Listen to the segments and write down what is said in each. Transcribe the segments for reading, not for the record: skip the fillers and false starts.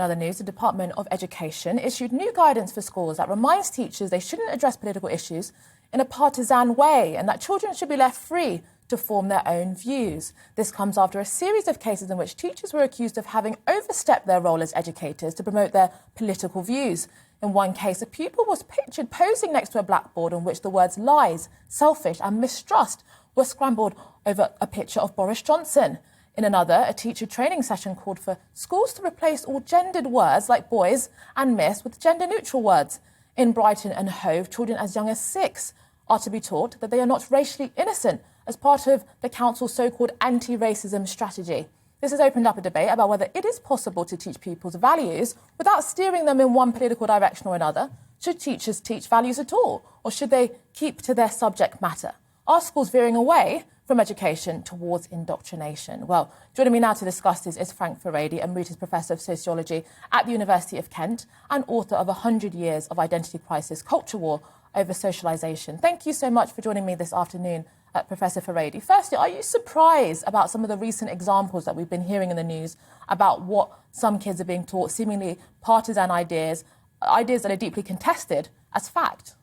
In other news, the Department of Education issued new guidance for schools that reminds teachers they shouldn't address political issues in a partisan way and that children should be left free to form their own views. This comes after a series of cases in which teachers were accused of having overstepped their role as educators to promote their political views. In one case, a pupil was pictured posing next to a blackboard on which the words lies, selfish and mistrust were scrambled over a picture of Boris Johnson. In another, a teacher training session called for schools to replace all gendered words like boys and miss with gender-neutral words. In Brighton and Hove, children as young as 6 are to be taught that they are not racially innocent as part of the council's so-called anti-racism strategy. This has opened up a debate about whether it is possible to teach pupils values without steering them in one political direction or another. Should teachers teach values at all, or should they keep to their subject matter? Are schools veering away from education towards indoctrination? Well, joining me now to discuss this is Frank Furedi, Emeritus Professor of Sociology at the University of Kent and author of 100 Years of Identity Crisis, Culture War over Socialisation. Thank you so much for joining me this afternoon, Professor Furedi. Firstly, are you surprised about some of the recent examples that we've been hearing in the news about what some kids are being taught, seemingly partisan ideas that are deeply contested as fact?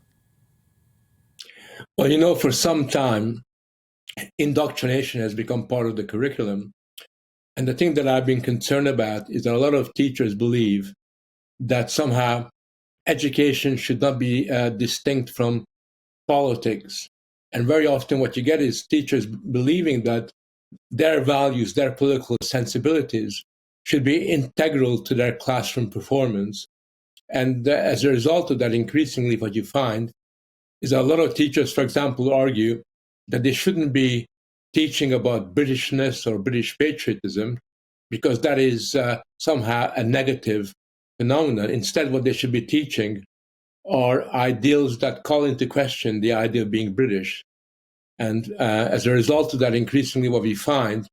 Well, you know, for some time, indoctrination has become part of the curriculum. And the thing that I've been concerned about is that a lot of teachers believe that somehow education should not be distinct from politics. And very often what you get is teachers believing that their values, their political sensibilities should be integral to their classroom performance. And as a result of that, increasingly what you find is that a lot of teachers, for example, argue that they shouldn't be teaching about Britishness or British patriotism because that is somehow a negative phenomenon. Instead, what they should be teaching are ideals that call into question the idea of being British. And as a result of that, increasingly what we find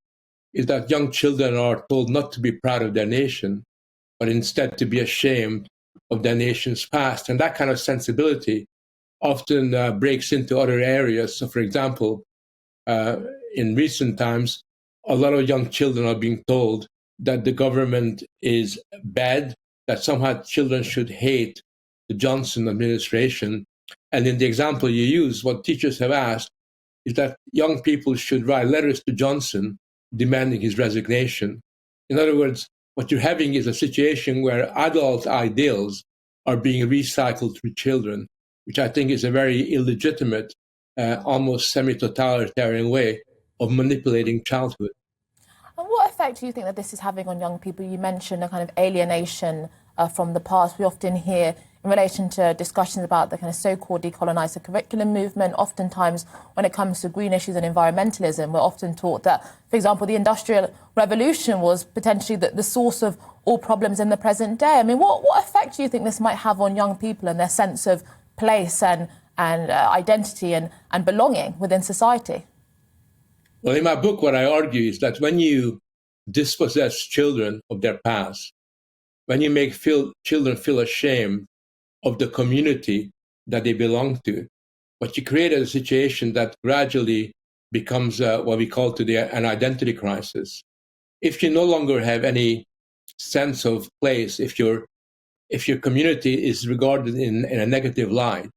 is that young children are told not to be proud of their nation, but instead to be ashamed of their nation's past. And that kind of sensibility often breaks into other areas. So, for example, in recent times, a lot of young children are being told that the government is bad, that somehow children should hate the Johnson administration. And in the example you use, what teachers have asked is that young people should write letters to Johnson demanding his resignation. In other words, what you're having is a situation where adult ideals are being recycled through children, which I think is a very illegitimate, almost semi-totalitarian way of manipulating childhood. And what effect do you think that this is having on young people? You mentioned a kind of alienation from the past. We often hear in relation to discussions about the kind of so-called decolonizer curriculum movement. Oftentimes, when it comes to green issues and environmentalism, we're often taught that, for example, the Industrial Revolution was potentially the source of all problems in the present day. I mean, what effect do you think this might have on young people and their sense of place and identity and belonging within society? Well, in my book, what I argue is that when you dispossess children of their past, when you make children feel ashamed of the community that they belong to, what you create is a situation that gradually becomes what we call today an identity crisis. If you no longer have any sense of place, if your community is regarded in a negative light,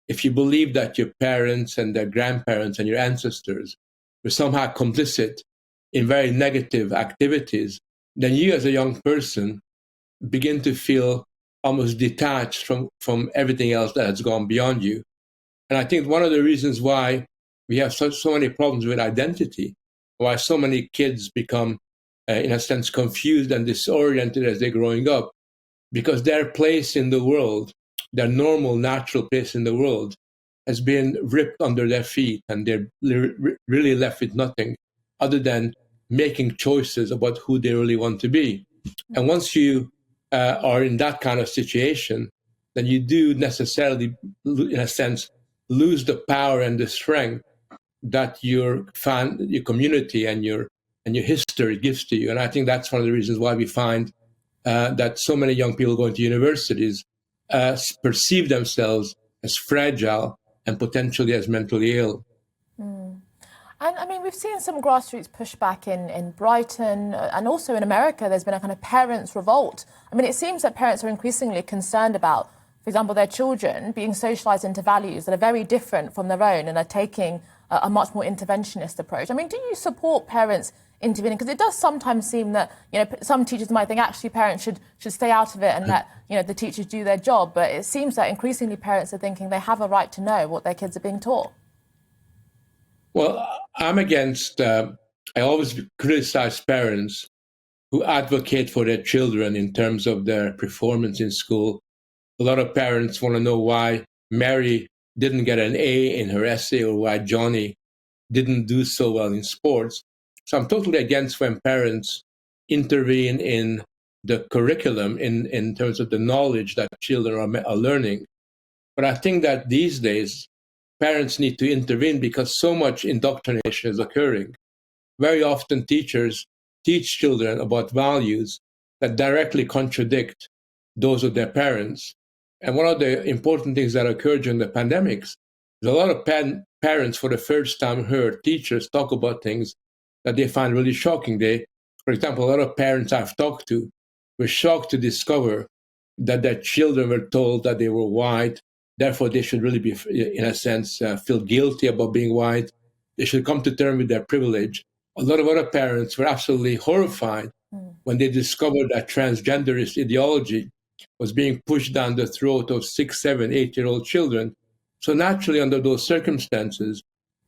if you believe that your parents and their grandparents and your ancestors were somehow complicit in very negative activities, then you as a young person begin to feel almost detached from everything else that has gone beyond you. And I think one of the reasons why we have so many problems with identity, why so many kids become, in a sense, confused and disoriented as they're growing up, because their place in the world, their normal, natural place in the world, has been ripped under their feet, and they're really left with nothing other than making choices about who they really want to be. And once you are in that kind of situation, then you do necessarily, in a sense, lose the power and the strength that your community and your history gives to you. And I think that's one of the reasons why we find that so many young people going to universities perceive themselves as fragile and potentially as mentally ill. And I mean, we've seen some grassroots pushback in Brighton and also in America. There's been a kind of parents' revolt. I mean, it seems that parents are increasingly concerned about, for example, their children being socialised into values that are very different from their own and are taking a much more interventionist approach. I mean, do you support parents intervening? Because it does sometimes seem that, you know, some teachers might think actually parents should stay out of it and let, you know, the teachers do their job. But it seems that increasingly parents are thinking they have a right to know what their kids are being taught. Well, I'm against, I always criticize parents who advocate for their children in terms of their performance in school. A lot of parents want to know why Mary didn't get an A in her essay or why Johnny didn't do so well in sports. So I'm totally against when parents intervene in the curriculum in terms of the knowledge that children are learning. But I think that these days, parents need to intervene because so much indoctrination is occurring. Very often teachers teach children about values that directly contradict those of their parents. And one of the important things that occurred during the pandemics is a lot of parents for the first time heard teachers talk about things that they find really shocking. For example, a lot of parents I've talked to were shocked to discover that their children were told that they were white. Therefore, they should really be, in a sense, feel guilty about being white. They should come to terms with their privilege. A lot of other parents were absolutely horrified when they discovered that transgenderist ideology was being pushed down the throat of 6, 7, 8-year-old children. So naturally, under those circumstances,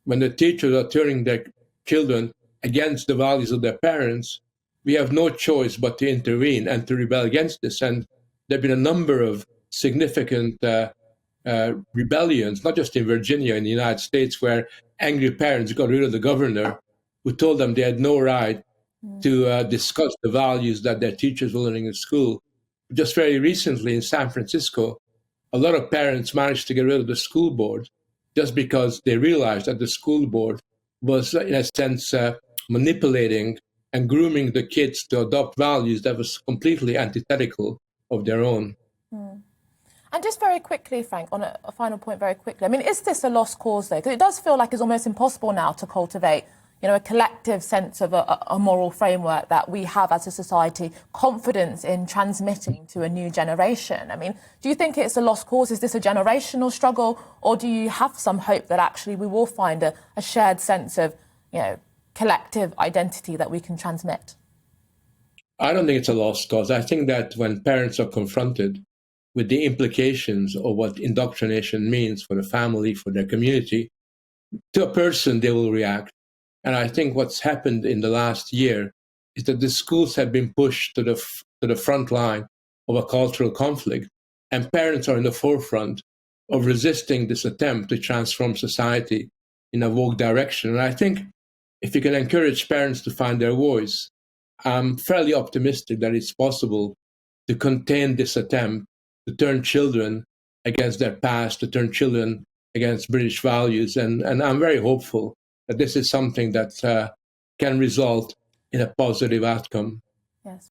when the teachers are turning their children against the values of their parents, we have no choice but to intervene and to rebel against this. And there have been a number of significant rebellions, not just in Virginia, in the United States, where angry parents got rid of the governor who told them they had no right to discuss the values that their teachers were learning in school. Just very recently in San Francisco, a lot of parents managed to get rid of the school board just because they realized that the school board was, in a sense, manipulating and grooming the kids to adopt values that was completely antithetical of their own. And just very quickly, Frank, on a final point very quickly, I mean, is this a lost cause, though? Because it does feel like it's almost impossible now to cultivate, you know, a collective sense of a moral framework that we have as a society, confidence in transmitting to a new generation. I mean, do you think it's a lost cause? Is this a generational struggle? Or do you have some hope that actually we will find a shared sense of, you know, collective identity that we can transmit? I don't think it's a lost cause. I think that when parents are confronted with the implications of what indoctrination means for the family, for their community, to a person, they will react. And I think what's happened in the last year is that the schools have been pushed to the front line of a cultural conflict, and parents are in the forefront of resisting this attempt to transform society in a woke direction. And I think if you can encourage parents to find their voice, I'm fairly optimistic that it's possible to contain this attempt to turn children against their past, to turn children against British values. And I'm very hopeful that this is something that can result in a positive outcome. Yes.